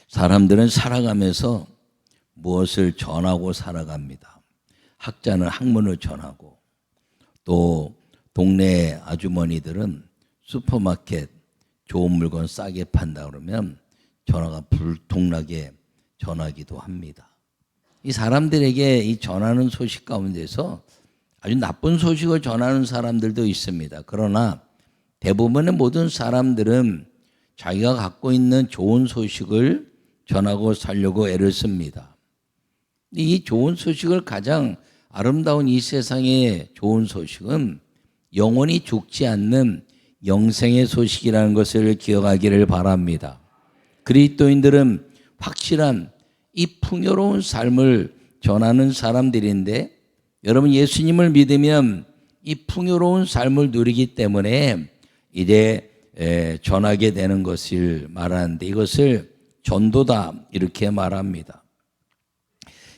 사람들은 살아가면서 무엇을 전하고 살아갑니다. 학자는 학문을 전하고, 또 동네 아주머니들은 슈퍼마켓 좋은 물건 싸게 판다 그러면 전화가 불통나게 전하기도 합니다. 이 사람들에게 이 전하는 소식 가운데서 아주 나쁜 소식을 전하는 사람들도 있습니다. 그러나 대부분의 모든 사람들은 자기가 갖고 있는 좋은 소식을 전하고 살려고 애를 씁니다. 이 좋은 소식을, 가장 아름다운 이 세상의 좋은 소식은 영원히 죽지 않는 영생의 소식이라는 것을 기억하기를 바랍니다. 그리스도인들은 확실한 이 풍요로운 삶을 전하는 사람들인데, 여러분 예수님을 믿으면 이 풍요로운 삶을 누리기 때문에 이제 전하게 되는 것을 말하는데, 이것을 전도다 이렇게 말합니다.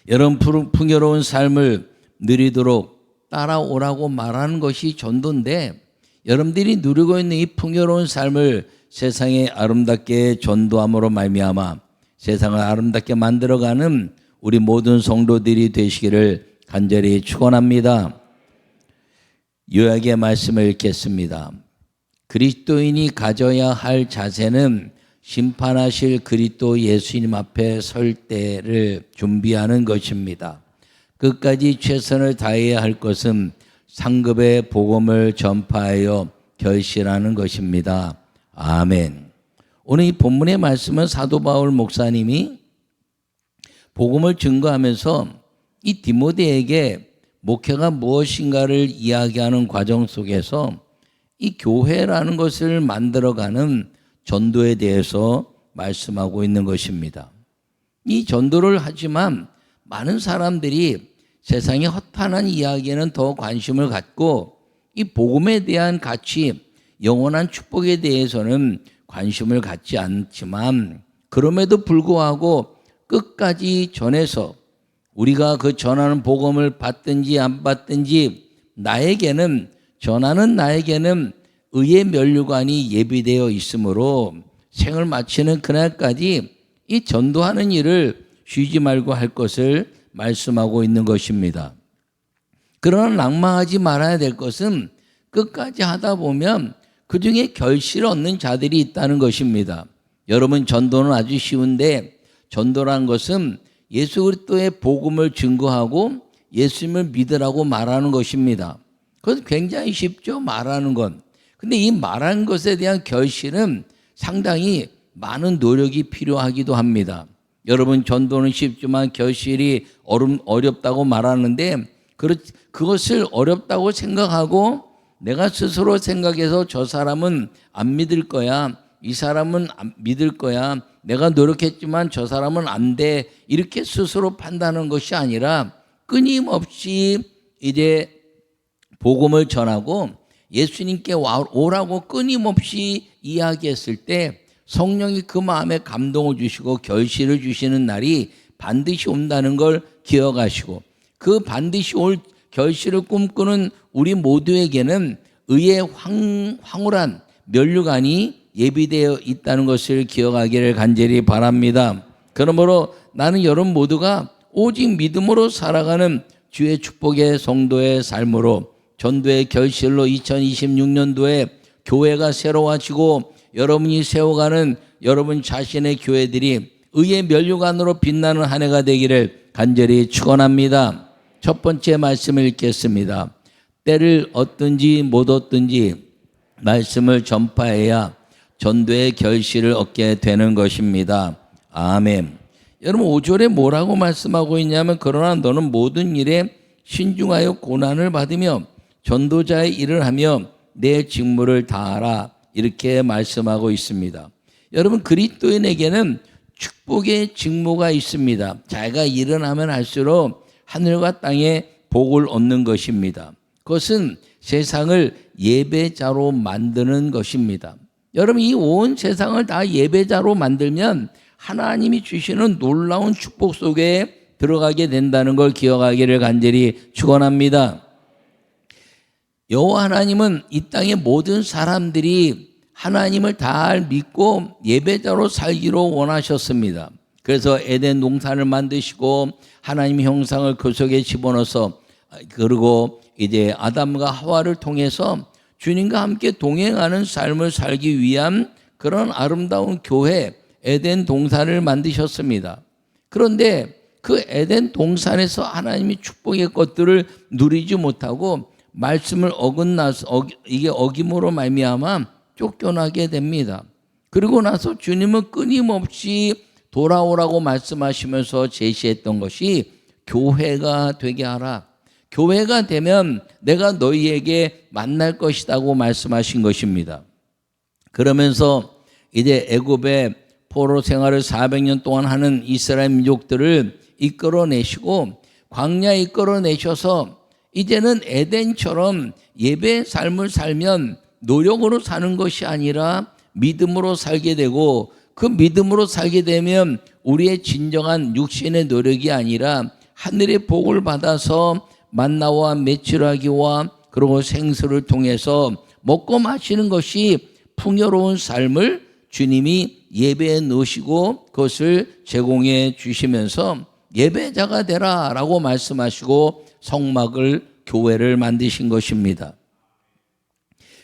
여러분 풍요로운 삶을 누리도록 따라오라고 말하는 것이 전도인데, 여러분들이 누리고 있는 이 풍요로운 삶을 세상에 아름답게 전도함으로 말미암아 세상을 아름답게 만들어가는 우리 모든 성도들이 되시기를 간절히 축원합니다. 요약의 말씀을 읽겠습니다. 그리스도인이 가져야 할 자세는 심판하실 그리스도 예수님 앞에 설 때를 준비하는 것입니다. 끝까지 최선을 다해야 할 것은 상급의 복음을 전파하여 결실하는 것입니다. 아멘. 오늘 이 본문의 말씀은 사도 바울 목사님이 복음을 증거하면서 이 디모데에게 목회가 무엇인가를 이야기하는 과정 속에서 이 교회라는 것을 만들어가는 전도에 대해서 말씀하고 있는 것입니다. 이 전도를 하지만 많은 사람들이 세상의 허탄한 이야기에는 더 관심을 갖고 이 복음에 대한 가치, 영원한 축복에 대해서는 관심을 갖지 않지만, 그럼에도 불구하고 끝까지 전해서 우리가 그 전하는 복음을 받든지 안 받든지 전하는 나에게는 의의 면류관이 예비되어 있으므로 생을 마치는 그날까지 이 전도하는 일을 쉬지 말고 할 것을 말씀하고 있는 것입니다. 그러나 낭망하지 말아야 될 것은 끝까지 하다 보면 그 중에 결실을 얻는 자들이 있다는 것입니다. 여러분, 전도는 아주 쉬운데, 전도란 것은 예수 그리스도의 복음을 증거하고 예수님을 믿으라고 말하는 것입니다. 그건 굉장히 쉽죠, 말하는 건. 근데 이 말하는 것에 대한 결실은 상당히 많은 노력이 필요하기도 합니다. 여러분, 전도는 쉽지만 결실이 어렵다고 말하는데, 그것을 어렵다고 생각하고 내가 스스로 생각해서 저 사람은 안 믿을 거야, 이 사람은 안 믿을 거야, 내가 노력했지만 저 사람은 안 돼, 이렇게 스스로 판단하는 것이 아니라 끊임없이 이제 복음을 전하고 예수님께 오라고 끊임없이 이야기했을 때 성령이 그 마음에 감동을 주시고 결실을 주시는 날이 반드시 온다는 걸 기억하시고, 그 반드시 올 결실을 꿈꾸는 우리 모두에게는 의의 황홀한 면류관이 예비되어 있다는 것을 기억하기를 간절히 바랍니다. 그러므로 나는 여러분 모두가 오직 믿음으로 살아가는 주의 축복의 성도의 삶으로, 전도의 결실로 2026년도에 교회가 새로워지고 여러분이 세워가는 여러분 자신의 교회들이 의의 면류관으로 빛나는 한 해가 되기를 간절히 축원합니다. 첫 번째 말씀을 읽겠습니다. 때를 얻든지 못 얻든지 말씀을 전파해야 전도의 결실을 얻게 되는 것입니다. 아멘. 여러분, 5절에 뭐라고 말씀하고 있냐면, 그러나 너는 모든 일에 신중하여 고난을 받으며 전도자의 일을 하며 내 직무를 다하라, 이렇게 말씀하고 있습니다. 여러분, 그리스도인에게는 축복의 직무가 있습니다. 자기가 일을 하면 할수록 하늘과 땅에 복을 얻는 것입니다. 그것은 세상을 예배자로 만드는 것입니다. 여러분, 이 온 세상을 다 예배자로 만들면 하나님이 주시는 놀라운 축복 속에 들어가게 된다는 걸 기억하기를 간절히 축원합니다. 여호와 하나님은 이 땅의 모든 사람들이 하나님을 다 믿고 예배자로 살기로 원하셨습니다. 그래서 에덴 동산을 만드시고 하나님의 형상을 그 속에 집어넣어서, 그리고 이제 아담과 하와를 통해서 주님과 함께 동행하는 삶을 살기 위한 그런 아름다운 교회 에덴 동산을 만드셨습니다. 그런데 그 에덴 동산에서 하나님이 축복의 것들을 누리지 못하고 말씀을 이게 어김으로 말미암아 쫓겨나게 됩니다. 그리고 나서 주님은 끊임없이 돌아오라고 말씀하시면서 제시했던 것이 교회가 되게 하라. 교회가 되면 내가 너희에게 만날 것이라고 말씀하신 것입니다. 그러면서 이제 애굽의 포로 생활을 400년 동안 하는 이스라엘 민족들을 이끌어내시고 광야에 이끌어내셔서 이제는 에덴처럼 예배의 삶을 살면 노력으로 사는 것이 아니라 믿음으로 살게 되고, 그 믿음으로 살게 되면 우리의 진정한 육신의 노력이 아니라 하늘의 복을 받아서 만나와 메추라기와 그리고 생수를 통해서 먹고 마시는 것이 풍요로운 삶을 주님이 예배에 넣으시고 그것을 제공해 주시면서 예배자가 되라라고 말씀하시고 성막을, 교회를 만드신 것입니다.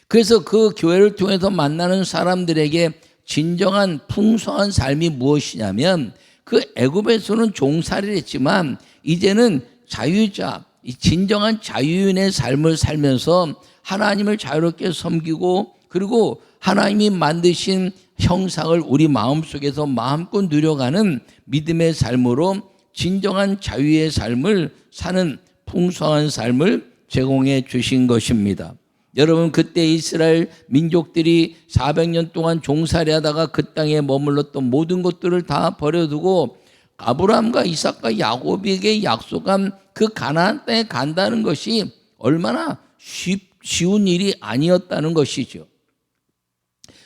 그래서 그 교회를 통해서 만나는 사람들에게 진정한 풍성한 삶이 무엇이냐면, 그 애굽에서는 종살이를 했지만 이제는 자유자, 진정한 자유인의 삶을 살면서 하나님을 자유롭게 섬기고, 그리고 하나님이 만드신 형상을 우리 마음속에서 마음껏 누려가는 믿음의 삶으로 진정한 자유의 삶을 사는 풍성한 삶을 제공해 주신 것입니다. 여러분, 그때 이스라엘 민족들이 400년 동안 종살이 하다가 그 땅에 머물렀던 모든 것들을 다 버려두고 아브라함과 이삭과 야곱에게 약속한 그 가나안 땅에 간다는 것이 얼마나 쉬운 일이 아니었다는 것이죠.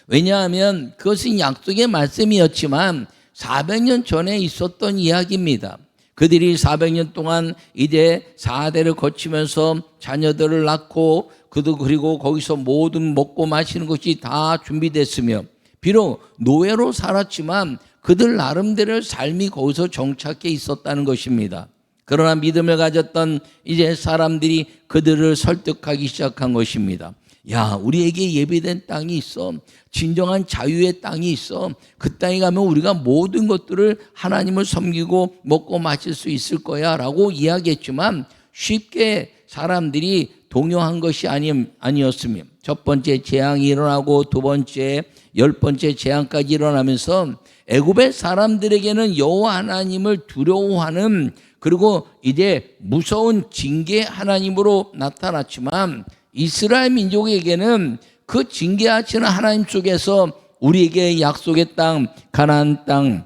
왜냐하면 그것은 약속의 말씀이었지만 400년 전에 있었던 이야기입니다. 그들이 400년 동안 이제 4대를 거치면서 자녀들을 낳고, 그리고 거기서 모든 먹고 마시는 것이 다 준비됐으며, 비록 노예로 살았지만 그들 나름대로의 삶이 거기서 정착해 있었다는 것입니다. 그러나 믿음을 가졌던 이제 사람들이 그들을 설득하기 시작한 것입니다. 야, 우리에게 예비된 땅이 있어. 진정한 자유의 땅이 있어. 그 땅에 가면 우리가 모든 것들을 하나님을 섬기고 먹고 마실 수 있을 거야 라고 이야기했지만 쉽게 사람들이 동요한 것이 아니었으며, 첫 번째 재앙이 일어나고 두 번째, 10번째 재앙까지 일어나면서 애굽의 사람들에게는 여호와 하나님을 두려워하는, 그리고 이제 무서운 징계 하나님으로 나타났지만 이스라엘 민족에게는 그 징계하시는 하나님 속에서 우리에게 약속의 땅, 가나안 땅,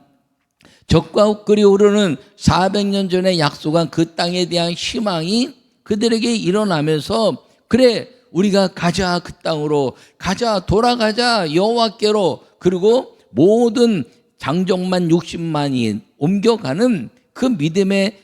적과 끓이 오르는 400년 전에 약속한 그 땅에 대한 희망이 그들에게 일어나면서, 그래 우리가 가자, 그 땅으로 가자, 돌아가자 여호와께로, 그리고 모든 장정만 60만이 옮겨가는 그 믿음의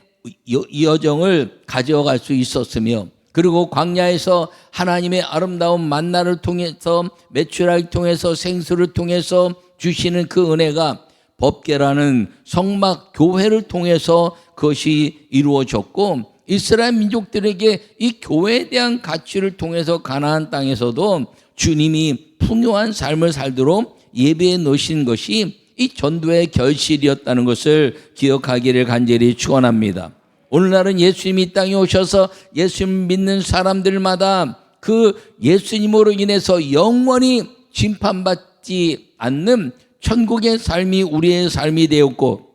여정을 가져갈 수 있었으며, 그리고 광야에서 하나님의 아름다운 만나를 통해서, 메추라기를 통해서, 생수를 통해서 주시는 그 은혜가 법궤라는 성막 교회를 통해서 그것이 이루어졌고, 이스라엘 민족들에게 이 교회에 대한 가치를 통해서 가나안 땅에서도 주님이 풍요한 삶을 살도록 예배해 놓으신 것이 이 전도의 결실이었다는 것을 기억하기를 간절히 축원합니다. 오늘날은 예수님이 이 땅에 오셔서 예수님 믿는 사람들마다 그 예수님으로 인해서 영원히 심판받지 않는 천국의 삶이 우리의 삶이 되었고,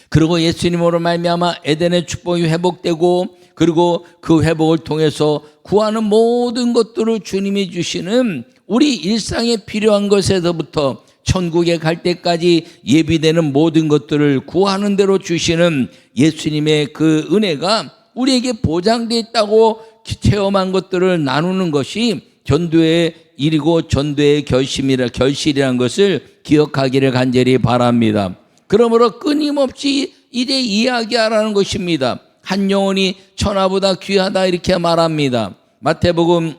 그리고 예수님으로 말미암아 에덴의 축복이 회복되고, 그리고 그 회복을 통해서 구하는 모든 것들을 주님이 주시는 우리 일상에 필요한 것에서부터 천국에 갈 때까지 예비되는 모든 것들을 구하는 대로 주시는 예수님의 그 은혜가 우리에게 보장되어 있다고 체험한 것들을 나누는 것이 전도의 일이고 전도의 결실이라는 것을 기억하기를 간절히 바랍니다. 그러므로 끊임없이 이제 이야기하라는 것입니다. 한 영혼이 천하보다 귀하다 이렇게 말합니다. 마태복음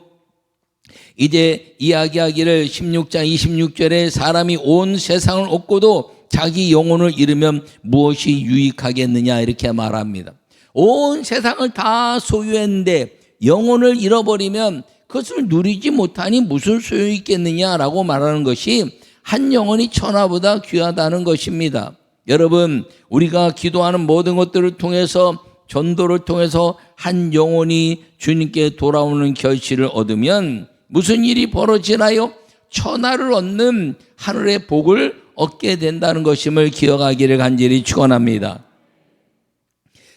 이제 이야기하기를 16장 26절에 사람이 온 세상을 얻고도 자기 영혼을 잃으면 무엇이 유익하겠느냐 이렇게 말합니다. 온 세상을 다 소유했는데 영혼을 잃어버리면 그것을 누리지 못하니 무슨 소용이 있겠느냐라고 말하는 것이 한 영혼이 천하보다 귀하다는 것입니다. 여러분, 우리가 기도하는 모든 것들을 통해서, 전도를 통해서 한 영혼이 주님께 돌아오는 결실을 얻으면 무슨 일이 벌어지나요? 천하를 얻는 하늘의 복을 얻게 된다는 것임을 기억하기를 간절히 축원합니다.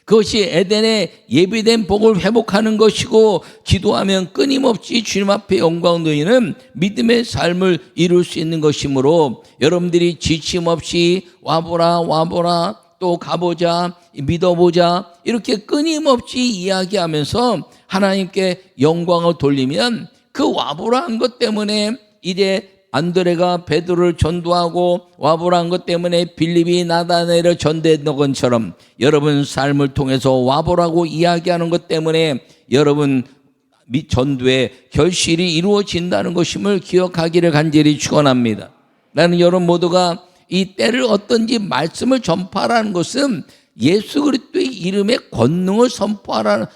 그것이 에덴의 예비된 복을 회복하는 것이고, 기도하면 끊임없이 주님 앞에 영광 돌리는 믿음의 삶을 이룰 수 있는 것이므로 여러분들이 지침 없이 와보라 또 가보자, 믿어보자 이렇게 끊임없이 이야기하면서 하나님께 영광을 돌리면 그 와보라 한 것 때문에 이제 안드레가 베드로를 전도하고 와보라 한 것 때문에 빌립이 나다나엘을 전도했던 것처럼 여러분 삶을 통해서 와보라고 이야기하는 것 때문에 여러분 전도의 결실이 이루어진다는 것임을 기억하기를 간절히 축원합니다. 나는 여러분 모두가 이 때를 어떤지 말씀을 전파하라는 것은 예수 그리스도의 이름의 권능을 선포하라는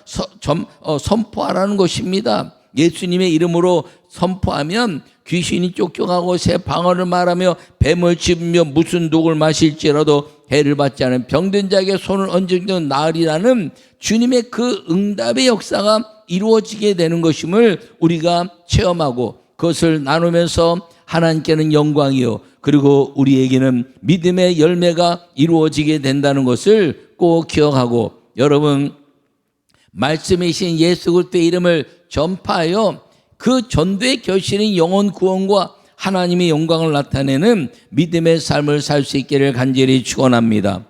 것입니다. 예수님의 이름으로 선포하면 귀신이 쫓겨가고 새 방언을 말하며 뱀을 짚으며 무슨 독을 마실지라도 해를 받지 않은 병든 자에게 손을 얹으면 나으리라는 주님의 그 응답의 역사가 이루어지게 되는 것임을 우리가 체험하고 그것을 나누면서 하나님께는 영광이요 그리고 우리에게는 믿음의 열매가 이루어지게 된다는 것을 꼭 기억하고 여러분 말씀이신 예수 그리스도의 이름을 전파하여 그 전도의 결실인 영혼 구원과 하나님의 영광을 나타내는 믿음의 삶을 살 수 있기를 간절히 축원합니다.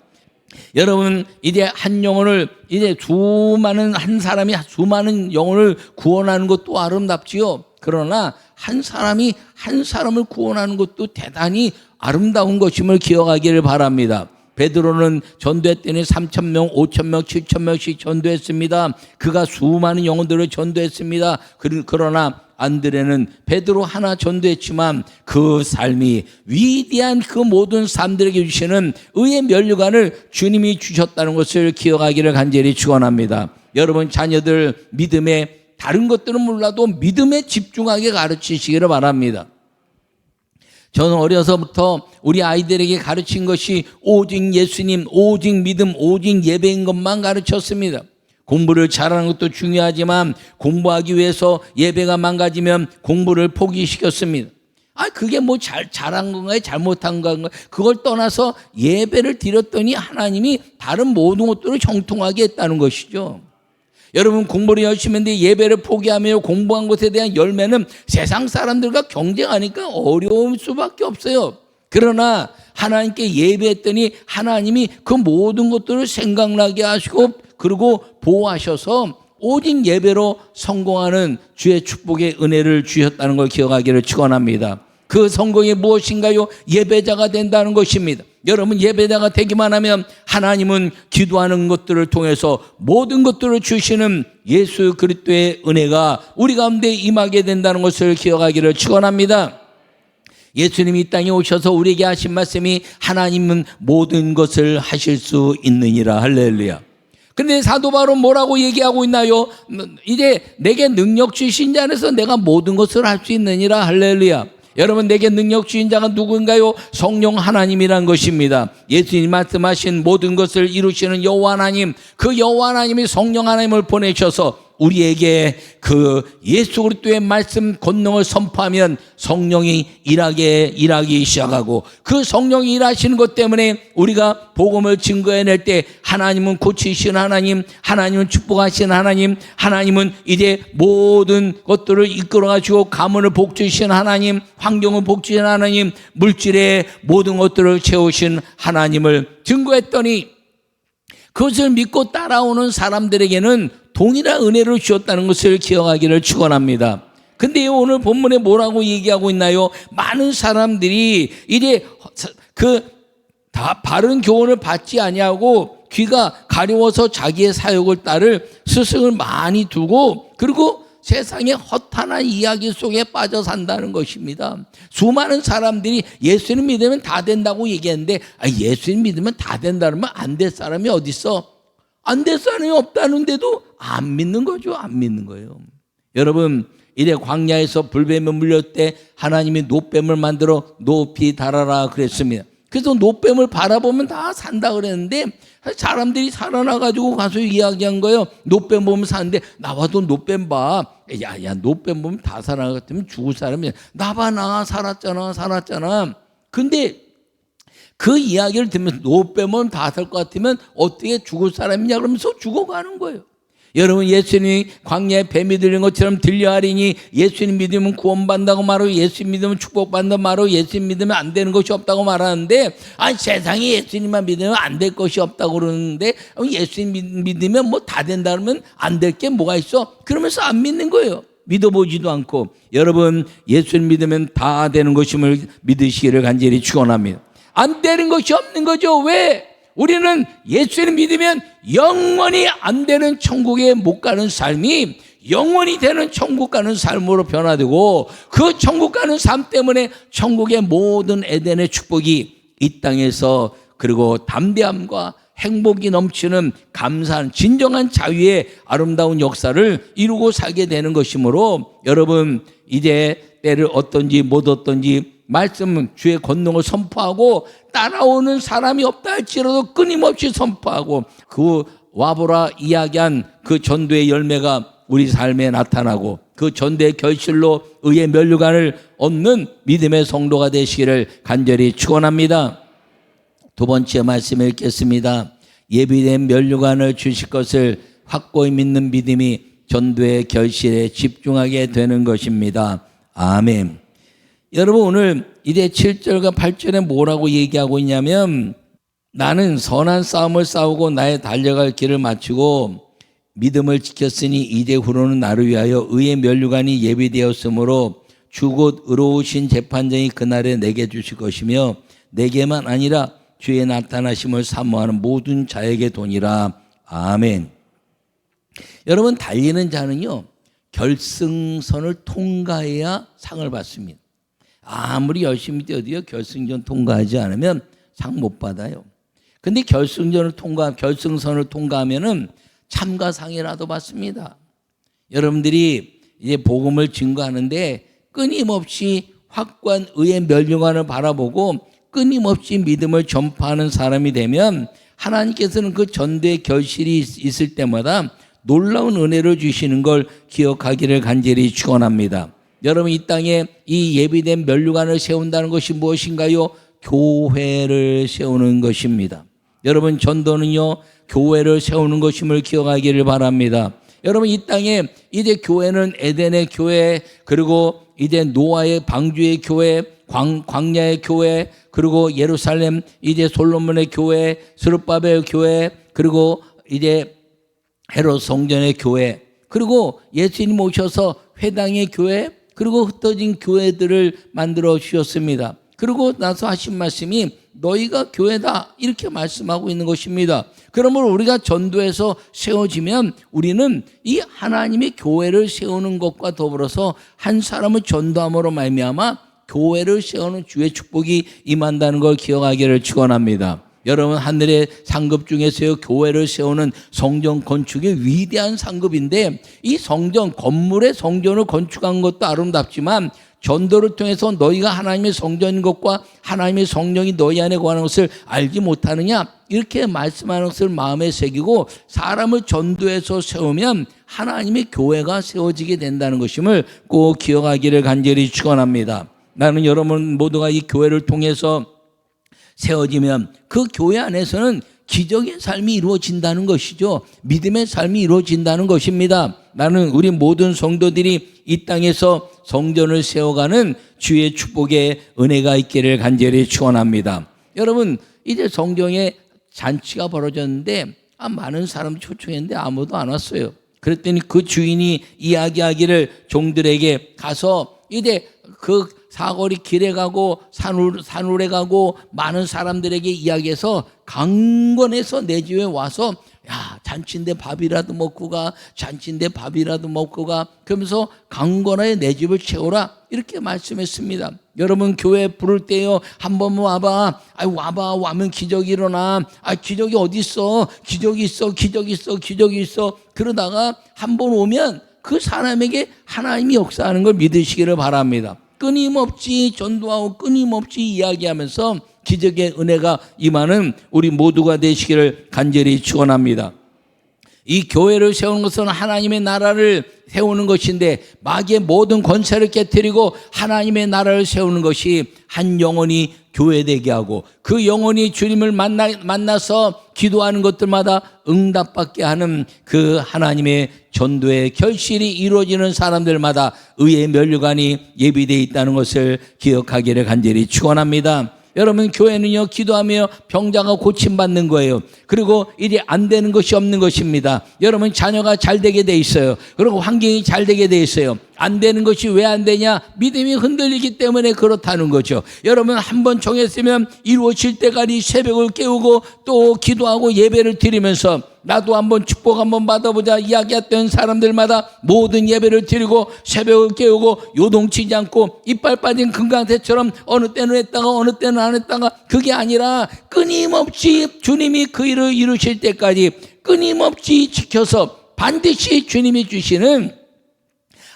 여러분 이제 한 영혼을 이제 한 사람이 수많은 영혼을 구원하는 것도 아름답지요. 그러나 한 사람이 한 사람을 구원하는 것도 대단히 아름다운 것임을 기억하기를 바랍니다. 베드로는 전도했더니 3,000명, 5,000명, 7,000명씩 전도했습니다. 그가 수많은 영혼들을 전도했습니다. 그러나 안드레는 베드로 하나 전도했지만 그 삶이 위대한 그 모든 사람들에게 주시는 의의 면류관을 주님이 주셨다는 것을 기억하기를 간절히 축원합니다. 여러분 자녀들 믿음에 다른 것들은 몰라도 믿음에 집중하게 가르치시기를 바랍니다. 저는 어려서부터 우리 아이들에게 가르친 것이 오직 예수님, 오직 믿음, 오직 예배인 것만 가르쳤습니다. 공부를 잘하는 것도 중요하지만 공부하기 위해서 예배가 망가지면 공부를 포기시켰습니다. 그게 뭐 잘한 건가요? 잘못한 건가요? 그걸 떠나서 예배를 드렸더니 하나님이 다른 모든 것들을 형통하게 했다는 것이죠. 여러분 공부를 열심히 했는데 예배를 포기하며 공부한 것에 대한 열매는 세상 사람들과 경쟁하니까 어려울 수밖에 없어요. 그러나 하나님께 예배했더니 하나님이 그 모든 것들을 생각나게 하시고 그리고 보호하셔서 오직 예배로 성공하는 주의 축복의 은혜를 주셨다는 걸 기억하기를 축원합니다. 그 성공이 무엇인가요? 예배자가 된다는 것입니다. 여러분 예배자가 되기만 하면 하나님은 기도하는 것들을 통해서 모든 것들을 주시는 예수 그리스도의 은혜가 우리 가운데 임하게 된다는 것을 기억하기를 축원합니다. 예수님이 이 땅에 오셔서 우리에게 하신 말씀이 하나님은 모든 것을 하실 수 있느니라. 할렐루야. 그런데 사도 바울은 뭐라고 얘기하고 있나요? 이제 내게 능력 주신 자 안에서 내가 모든 것을 할 수 있느니라. 할렐루야. 여러분 내게 능력 주신 자가 누구인가요? 성령 하나님이란 것입니다. 예수님 말씀하신 모든 것을 이루시는 여호와 하나님, 그 여호와 하나님이 성령 하나님을 보내셔서 우리에게 그 예수 그리스도의 말씀 권능을 선포하면 성령이 일하기 시작하고 그 성령이 일하시는 것 때문에 우리가 복음을 증거해낼 때 하나님은 고치시는 하나님, 하나님은 축복하시는 하나님, 하나님은 이제 모든 것들을 이끌어가시고 가문을 복주시는 하나님, 환경을 복주시는 하나님, 물질의 모든 것들을 채우신 하나님을 증거했더니 그것을 믿고 따라오는 사람들에게는 동일한 은혜를 주셨다는 것을 기억하기를 축원합니다. 근데 오늘 본문에 뭐라고 얘기하고 있나요? 많은 사람들이 이제 다 바른 교훈을 받지 아니하고 귀가 가려워서 자기의 사욕을 따를 스승을 많이 두고 그리고 세상의 허탄한 이야기 속에 빠져 산다는 것입니다. 수많은 사람들이 예수님 믿으면 다 된다고 얘기했는데 예수님 믿으면 다 된다면 안 될 사람이 어디 있어? 안 될 사람이 없다는데도 안 믿는 거죠. 안 믿는 거예요. 여러분, 이래 광야에서 불뱀을 물렸을 때 하나님이 노뱀을 만들어 높이 달아라 그랬습니다. 그래서 노뱀을 바라보면 다 산다 그랬는데 사람들이 살아나가지고 가서 이야기한 거예요. 노뱀 보면 사는데 나와도 노뱀 봐. 야 노뱀 보면 다 살아나갔다면 죽을 사람이야. 나봐 나 살았잖아. 근데 그 이야기를 들으면서 노뱀은 다 살 것 같으면 어떻게 죽을 사람이냐 그러면서 죽어가는 거예요. 여러분, 예수님이 광야에 뱀이 들린 것처럼 들려하리니 예수님 믿으면 구원받는다고 말하고 예수님 믿으면 축복받는다고 말하고 예수님 믿으면 안 되는 것이 없다고 말하는데 세상에 예수님만 믿으면 안 될 것이 없다고 그러는데 예수님 믿으면 뭐 다 된다 그러면 안 될 게 뭐가 있어? 그러면서 안 믿는 거예요. 믿어보지도 않고. 여러분, 예수님 믿으면 다 되는 것임을 믿으시기를 간절히 축원합니다. 안 되는 것이 없는 거죠. 왜? 우리는 예수님 믿으면 영원히 안 되는 천국에 못 가는 삶이 영원히 되는 천국 가는 삶으로 변화되고 그 천국 가는 삶 때문에 천국의 모든 에덴의 축복이 이 땅에서 그리고 담대함과 행복이 넘치는 감사한 진정한 자유의 아름다운 역사를 이루고 살게 되는 것이므로 여러분, 이제 때를 어떤지 못 어떤지 말씀은 주의 권능을 선포하고 따라오는 사람이 없다 할지라도 끊임없이 선포하고 그 와보라 이야기한 그 전도의 열매가 우리 삶에 나타나고 그 전도의 결실로 의의 면류관을 얻는 믿음의 성도가 되시기를 간절히 축원합니다. 두 번째 말씀 읽겠습니다. 예비된 면류관을 주실 것을 확고히 믿는 믿음이 전도의 결실에 집중하게 되는 것입니다. 아멘. 여러분, 오늘 이제 7절과 8절에 뭐라고 얘기하고 있냐면 나는 선한 싸움을 싸우고 나의 달려갈 길을 마치고 믿음을 지켰으니 이제후로는 나를 위하여 의의 면류관이 예비되었으므로 주 곧 의로우신 재판장이 그날에 내게 주실 것이며 내게만 아니라 주의 나타나심을 사모하는 모든 자에게 도니라. 아멘. 여러분, 달리는 자는요 결승선을 통과해야 상을 받습니다. 아무리 열심히 뛰어도요 결승전 통과하지 않으면 상 못 받아요. 근데 결승선을 통과하면은 참가상이라도 받습니다. 여러분들이 이제 복음을 증거하는데 끊임없이 확고한 의의 면류관을 바라보고 끊임없이 믿음을 전파하는 사람이 되면 하나님께서는 그 전도의 결실이 있을 때마다 놀라운 은혜를 주시는 걸 기억하기를 간절히 축원합니다. 여러분, 이 땅에 이 예비된 면류관을 세운다는 것이 무엇인가요? 교회를 세우는 것입니다. 여러분, 전도는요 교회를 세우는 것임을 기억하기를 바랍니다. 여러분, 이 땅에 이제 교회는 에덴의 교회, 그리고 이제 노아의 방주의 교회, 광야의 교회, 그리고 예루살렘 이제 솔로몬의 교회, 스룹바벨 교회, 그리고 이제 헤롯 성전의 교회, 그리고 예수님 오셔서 회당의 교회, 그리고 흩어진 교회들을 만들어 주셨습니다. 그리고 나서 하신 말씀이 너희가 교회다 이렇게 말씀하고 있는 것입니다. 그러므로 우리가 전도해서 세워지면 우리는 이 하나님의 교회를 세우는 것과 더불어서 한 사람을 전도함으로 말미암아 교회를 세우는 주의 축복이 임한다는 걸 기억하기를 축원합니다. 여러분, 하늘의 상급 중에서요 교회를 세우는 성전 건축이 위대한 상급인데 이 성전, 건물의 성전을 건축한 것도 아름답지만 전도를 통해서 너희가 하나님의 성전인 것과 하나님의 성령이 너희 안에 거하는 것을 알지 못하느냐 이렇게 말씀하는 것을 마음에 새기고 사람을 전도해서 세우면 하나님의 교회가 세워지게 된다는 것임을 꼭 기억하기를 간절히 축원합니다. 나는 여러분 모두가 이 교회를 통해서 세워지면 그 교회 안에서는 기적의 삶이 이루어진다는 것이죠. 믿음의 삶이 이루어진다는 것입니다. 나는 우리 모든 성도들이 이 땅에서 성전을 세워가는 주의 축복의 은혜가 있기를 간절히 축원합니다. 여러분, 이제 성경에 잔치가 벌어졌는데 많은 사람 초청했는데 아무도 안 왔어요. 그랬더니 그 주인이 이야기하기를 종들에게 가서 이제 그 사거리 길에 가고 산울에 가고 많은 사람들에게 이야기해서 강권해서 내 집에 와서 야, 잔치인데 밥이라도 먹고 가, 잔치인데 밥이라도 먹고 가, 그러면서 강권하여 내 집을 채우라, 이렇게 말씀했습니다. 여러분, 교회 부를 때요, 한번 와봐. 와봐. 와면 기적이 일어나. 기적이 어디 있어? 기적이 있어. 기적이 있어. 기적이 있어. 그러다가 한번 오면 그 사람에게 하나님이 역사하는 걸 믿으시기를 바랍니다. 끊임없이 전도하고 끊임없이 이야기하면서 기적의 은혜가 임하는 우리 모두가 되시기를 간절히 축원합니다. 이 교회를 세우는 것은 하나님의 나라를 세우는 것인데, 마귀의 모든 권세를 깨뜨리고 하나님의 나라를 세우는 것이 한 영혼이 교회되게 하고, 그 영혼이 주님을 만나서 기도하는 것들마다 응답받게 하는 그 하나님의 전도의 결실이 이루어지는 사람들마다 의의 면류관이 예비되어 있다는 것을 기억하기를 간절히 축원합니다. 여러분, 교회는요, 기도하며 병자가 고침받는 거예요. 그리고 일이 안 되는 것이 없는 것입니다. 여러분, 자녀가 잘 되게 돼 있어요. 그리고 환경이 잘 되게 돼 있어요. 안 되는 것이 왜 안 되냐? 믿음이 흔들리기 때문에 그렇다는 거죠. 여러분, 한번 정했으면 이루어질 때까지 새벽을 깨우고 또 기도하고 예배를 드리면서 나도 한번 축복 한번 받아보자 이야기했던 사람들마다 모든 예배를 드리고 새벽을 깨우고 요동치지 않고 이빨 빠진 금강새처럼 어느 때는 했다가 어느 때는 안 했다가, 그게 아니라 끊임없이 주님이 그 일을 이루실 때까지 끊임없이 지켜서 반드시 주님이 주시는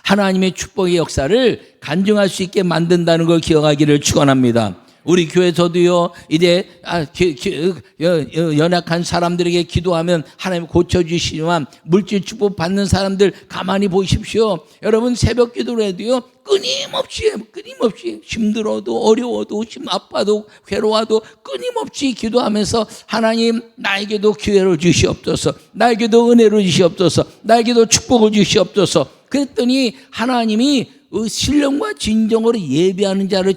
하나님의 축복의 역사를 간증할 수 있게 만든다는 걸 기억하기를 축원합니다. 우리 교회에서도요, 이제 연약한 사람들에게 기도하면 하나님 고쳐주시지만 물질 축복 받는 사람들 가만히 보십시오. 여러분, 새벽 기도를 해도요, 끊임없이 힘들어도 어려워도 아파도 괴로워도 끊임없이 기도하면서 하나님, 나에게도 기회를 주시옵소서, 나에게도 은혜를 주시옵소서, 나에게도 축복을 주시옵소서. 그랬더니 하나님이 신령과 진정으로 예배하는 자를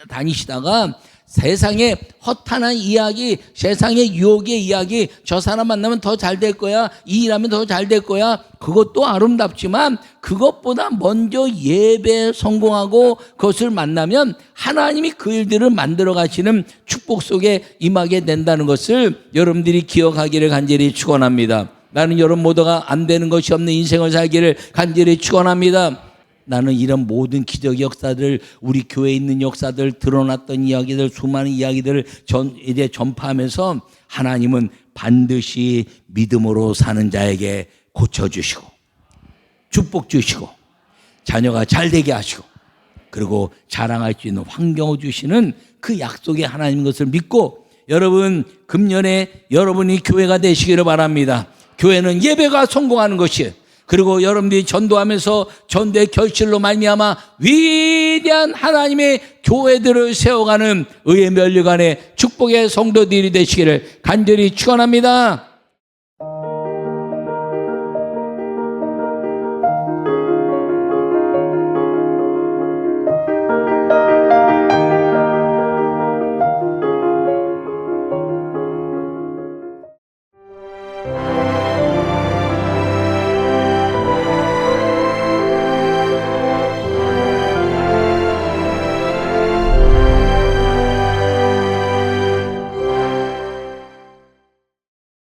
다니시다가 세상의 허탄한 이야기, 세상의 유혹의 이야기, 저 사람 만나면 더 잘 될 거야, 이 일하면 더 잘 될 거야, 그것도 아름답지만 그것보다 먼저 예배에 성공하고 그것을 만나면 하나님이 그 일들을 만들어 가시는 축복 속에 임하게 된다는 것을 여러분들이 기억하기를 간절히 축원합니다. 나는 여러분 모두가 안 되는 것이 없는 인생을 살기를 간절히 축원합니다. 나는 이런 모든 기적 역사들, 우리 교회에 있는 역사들, 드러났던 이야기들, 수많은 이야기들을 이제 전파하면서 하나님은 반드시 믿음으로 사는 자에게 고쳐주시고 축복 주시고 자녀가 잘 되게 하시고 그리고 자랑할 수 있는 환경을 주시는 그 약속의 하나님인 것을 믿고, 여러분, 금년에 여러분이 교회가 되시기를 바랍니다. 교회는 예배가 성공하는 것이에요. 그리고 여러분들이 전도하면서 전도의 결실로 말미암아 위대한 하나님의 교회들을 세워가는 의의 면류관의 축복의 성도들이 되시기를 간절히 축원합니다.